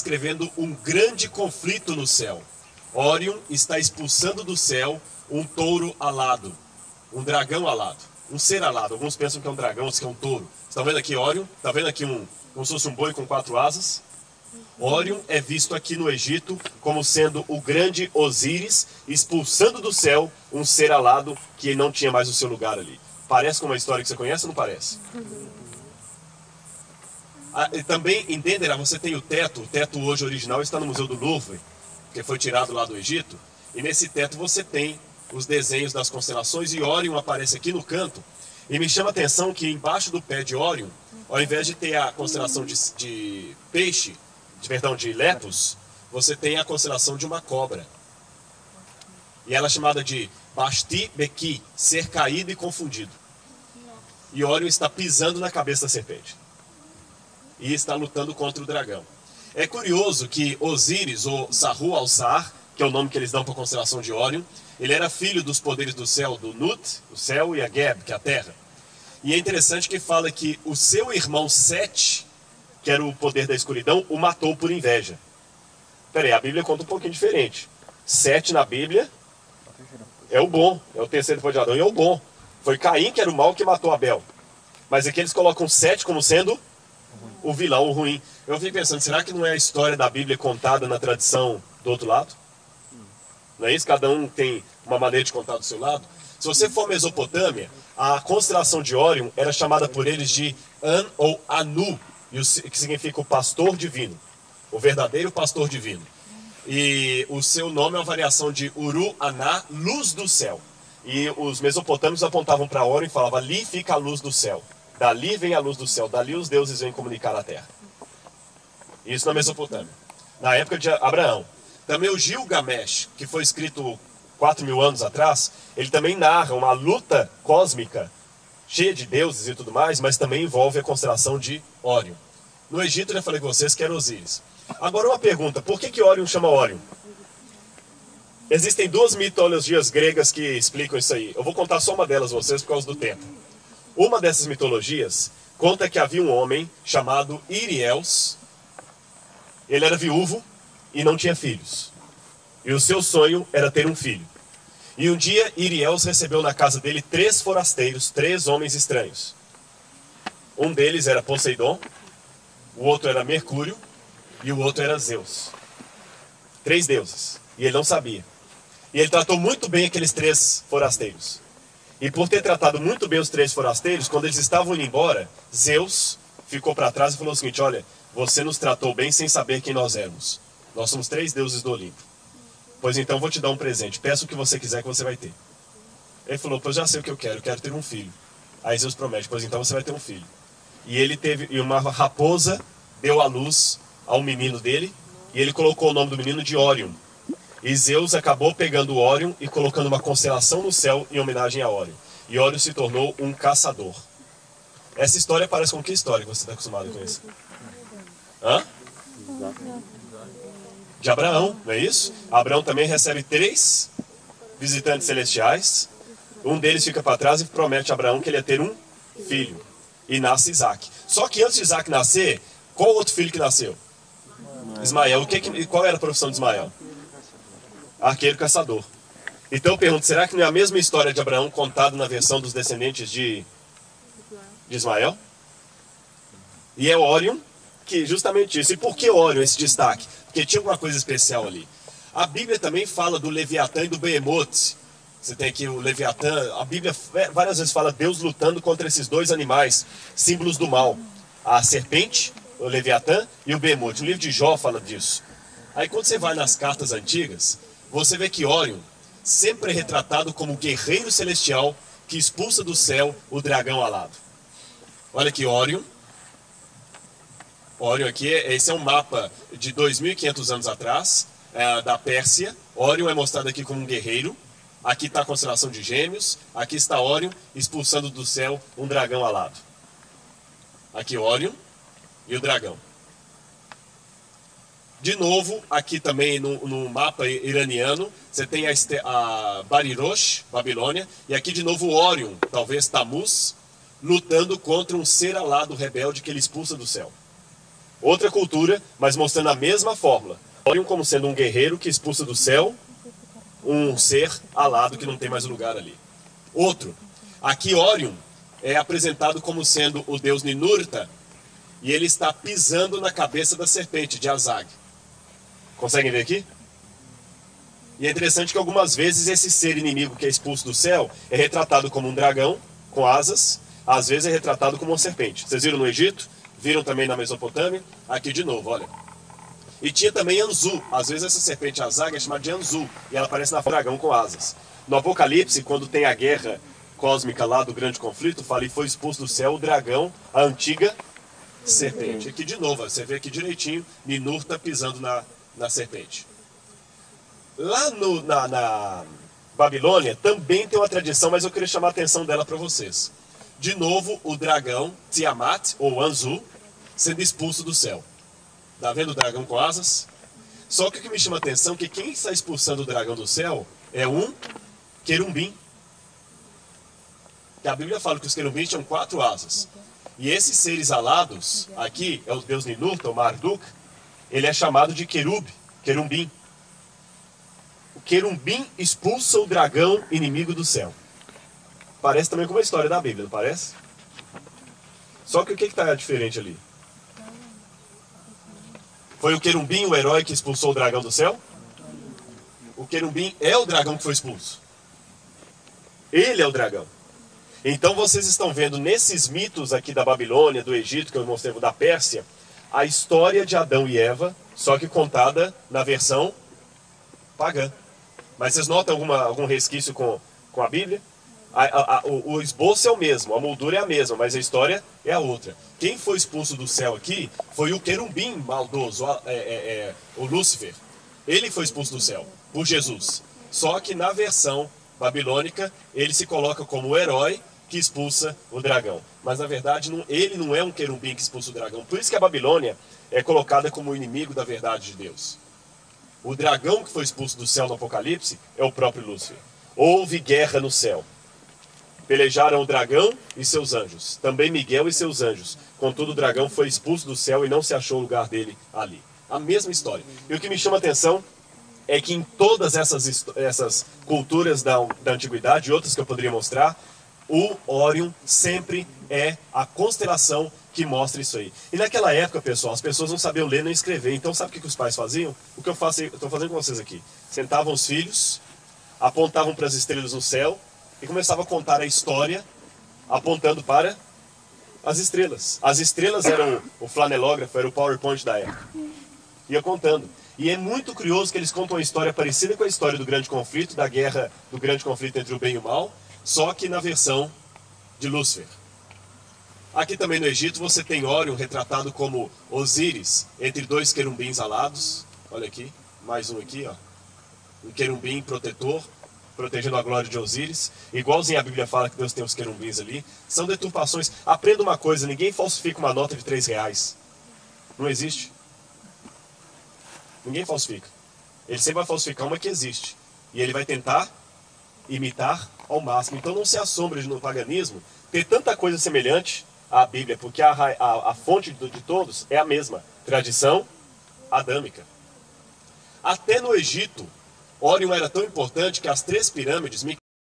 descrevendo um grande conflito no céu. Órion está expulsando do céu um touro alado, um dragão alado, um ser alado. Alguns pensam que é um dragão, outros que é um touro. Estão vendo aqui Órion? Está vendo aqui como se fosse um boi com 4 asas? Órion é visto aqui no Egito como sendo o grande Osíris, expulsando do céu um ser alado que não tinha mais o seu lugar ali. Parece com uma história que você conhece ou não parece? E também em Dendera você tem o teto hoje original está no Museu do Louvre, que foi tirado lá do Egito, e nesse teto você tem os desenhos das constelações e Órion aparece aqui no canto. E me chama a atenção que embaixo do pé de Órion, ao invés de ter a constelação de peixe, de Lepus, você tem a constelação de uma cobra. E ela é chamada de Basti Beki, ser caído e confundido. E Órion está pisando na cabeça da serpente. E está lutando contra o dragão. É curioso que Osíris, ou Saru al-Sar, que é o nome que eles dão para a constelação de Órion, ele era filho dos poderes do céu, do Nut, o céu, e a Geb, que é a terra. E é interessante que fala que o seu irmão Sete, que era o poder da escuridão, o matou por inveja. Peraí, a Bíblia conta um pouquinho diferente. Sete na Bíblia é o bom, é o terceiro depois de Adão, e é o bom. Foi Caim que era o mal que matou Abel. Mas aqui eles colocam Sete como sendo o vilão, o ruim. Eu fico pensando, será que não é a história da Bíblia contada na tradição do outro lado? Não é isso? Cada um tem uma maneira de contar do seu lado. Se você for à Mesopotâmia, a constelação de Órion era chamada por eles de An ou Anu, que significa o pastor divino, o verdadeiro pastor divino. E o seu nome é uma variação de Uru Aná, luz do céu. E os mesopotâmios apontavam para Órion e falavam, ali fica a luz do céu. Dali vem a luz do céu, dali os deuses vêm comunicar a terra. Isso na Mesopotâmia, na época de Abraão. Também o Gilgamesh, que foi escrito 4.000 anos atrás, ele também narra uma luta cósmica, cheia de deuses e tudo mais, mas também envolve a constelação de Órion. No Egito, eu já falei com vocês que era Osíris. Agora uma pergunta, por que Órion chama Órion? Existem 2 mitologias gregas que explicam isso aí. Eu vou contar só uma delas a vocês por causa do tempo. Uma dessas mitologias conta que havia um homem chamado Iriels. Ele era viúvo e não tinha filhos. E o seu sonho era ter um filho. E um dia Iriels recebeu na casa dele 3 forasteiros, 3 homens estranhos. Um deles era Poseidon, o outro era Mercúrio e o outro era Zeus. 3 deuses. E ele não sabia. E ele tratou muito bem aqueles 3 forasteiros. E por ter tratado muito bem os 3 forasteiros, quando eles estavam indo embora, Zeus ficou para trás e falou o seguinte, olha, você nos tratou bem sem saber quem nós éramos. Nós somos 3 deuses do Olimpo. Pois então vou te dar um presente, peça o que você quiser que você vai ter. Ele falou, pois já sei o que eu quero ter um filho. Aí Zeus promete, pois então você vai ter um filho. E uma raposa deu à luz ao menino dele, e ele colocou o nome do menino de Órion. E Zeus acabou pegando o Órion e colocando uma constelação no céu em homenagem a Órion. E Órion se tornou um caçador. Essa história parece com que história que você está acostumado com isso? Hã? De Abraão, não é isso? Abraão também recebe 3 visitantes celestiais. Um deles fica para trás e promete a Abraão que ele ia ter um filho. E nasce Isaac. Só que antes de Isaac nascer, qual outro filho que nasceu? Ismael. Qual era a profissão de Ismael? Arqueiro caçador. Então eu pergunto, será que não é a mesma história de Abraão contada na versão dos descendentes de Ismael? E é Órion que justamente isso. E por que Órion, esse destaque? Porque tinha alguma coisa especial ali. A Bíblia também fala do Leviatã e do Behemoth. Você tem aqui o Leviatã. A Bíblia várias vezes fala Deus lutando contra esses 2 animais, símbolos do mal. A serpente, o Leviatã e o Behemoth. O livro de Jó fala disso. Aí quando você vai nas cartas antigas, você vê que Órion sempre é retratado como o guerreiro celestial que expulsa do céu o dragão alado. Olha aqui, Órion. Órion aqui, esse é um mapa de 2.500 anos atrás, da Pérsia. Órion é mostrado aqui como um guerreiro. Aqui está a constelação de Gêmeos. Aqui está Órion expulsando do céu um dragão alado. Aqui Órion e o dragão. De novo, aqui também no mapa iraniano, você tem a Barirosh, Babilônia. E aqui de novo Órion, talvez Tamuz, lutando contra um ser alado rebelde que ele expulsa do céu. Outra cultura, mas mostrando a mesma fórmula. Orion como sendo um guerreiro que expulsa do céu um ser alado que não tem mais lugar ali. Outro, aqui Orion é apresentado como sendo o deus Ninurta, e ele está pisando na cabeça da serpente de Azag. Conseguem ver aqui? E é interessante que algumas vezes esse ser inimigo que é expulso do céu é retratado como um dragão com asas, às vezes é retratado como uma serpente. Vocês viram no Egito? Viram também na Mesopotâmia? Aqui de novo, olha. E tinha também Anzu. Às vezes essa serpente Azag é chamada de Anzu, e ela aparece na forma de dragão com asas. No Apocalipse, quando tem a guerra cósmica lá do grande conflito, fala, e foi expulso do céu o dragão, a antiga serpente. Aqui de novo, você vê aqui direitinho, Ninurta pisando na serpente. Lá na Babilônia também tem uma tradição, mas eu queria chamar a atenção dela para vocês. De novo, o dragão, Tiamat, ou Anzu, sendo expulso do céu. Tá vendo o dragão com asas? Só que o que me chama a atenção é que quem está expulsando o dragão do céu é um querumbim. Que a Bíblia fala que os querumbins tinham 4 asas. E esses seres alados, aqui é o deus Ninurta, o Marduk, ele é chamado de querumbim. O querumbim expulsa o dragão inimigo do céu. Parece também com uma história da Bíblia, não parece? Só que o que está diferente ali? Foi o querumbim o herói que expulsou o dragão do céu? O querumbim é o dragão que foi expulso. Ele é o dragão. Então vocês estão vendo nesses mitos aqui da Babilônia, do Egito, que eu mostrei, da Pérsia, a história de Adão e Eva, só que contada na versão pagã. Mas vocês notam algum resquício com a Bíblia? O esboço é o mesmo, a moldura é a mesma, mas a história é a outra. Quem foi expulso do céu aqui foi o querumbim maldoso, o Lúcifer. Ele foi expulso do céu por Jesus. Só que na versão babilônica, ele se coloca como o herói que expulsa o dragão. Mas na verdade, ele não é um querumbim que expulsa o dragão. Por isso que a Babilônia é colocada como o inimigo da verdade de Deus. O dragão que foi expulso do céu no Apocalipse é o próprio Lúcifer. Houve guerra no céu. Pelejaram o dragão e seus anjos. Também Miguel e seus anjos. Contudo, o dragão foi expulso do céu e não se achou o lugar dele ali. A mesma história. E o que me chama a atenção é que em todas essas culturas da antiguidade, e outras que eu poderia mostrar, o Órion sempre é a constelação que mostra isso aí. E naquela época, pessoal, as pessoas não sabiam ler nem escrever. Então sabe o que os pais faziam? O que eu estou fazendo com vocês aqui. Sentavam os filhos, apontavam para as estrelas no céu e começavam a contar a história apontando para as estrelas. As estrelas eram o flanelógrafo, era o PowerPoint da época. Ia contando. E é muito curioso que eles contam uma história parecida com a história do grande conflito, da guerra do grande conflito entre o bem e o mal, só que na versão de Lúcifer. Aqui também no Egito você tem Órion retratado como Osíris, entre 2 querumbins alados. Olha aqui, mais um aqui, ó. Um querumbim protetor, protegendo a glória de Osíris. Igualzinho a Bíblia fala que Deus tem os querumbins ali. São deturpações. Aprenda uma coisa, ninguém falsifica uma nota de R$3. Não existe. Ninguém falsifica. Ele sempre vai falsificar uma que existe. E ele vai tentar imitar ao máximo. Então não se assombre no paganismo ter tanta coisa semelhante à Bíblia, porque a fonte de todos é a mesma. Tradição adâmica. Até no Egito, Órion era tão importante que as 3 pirâmides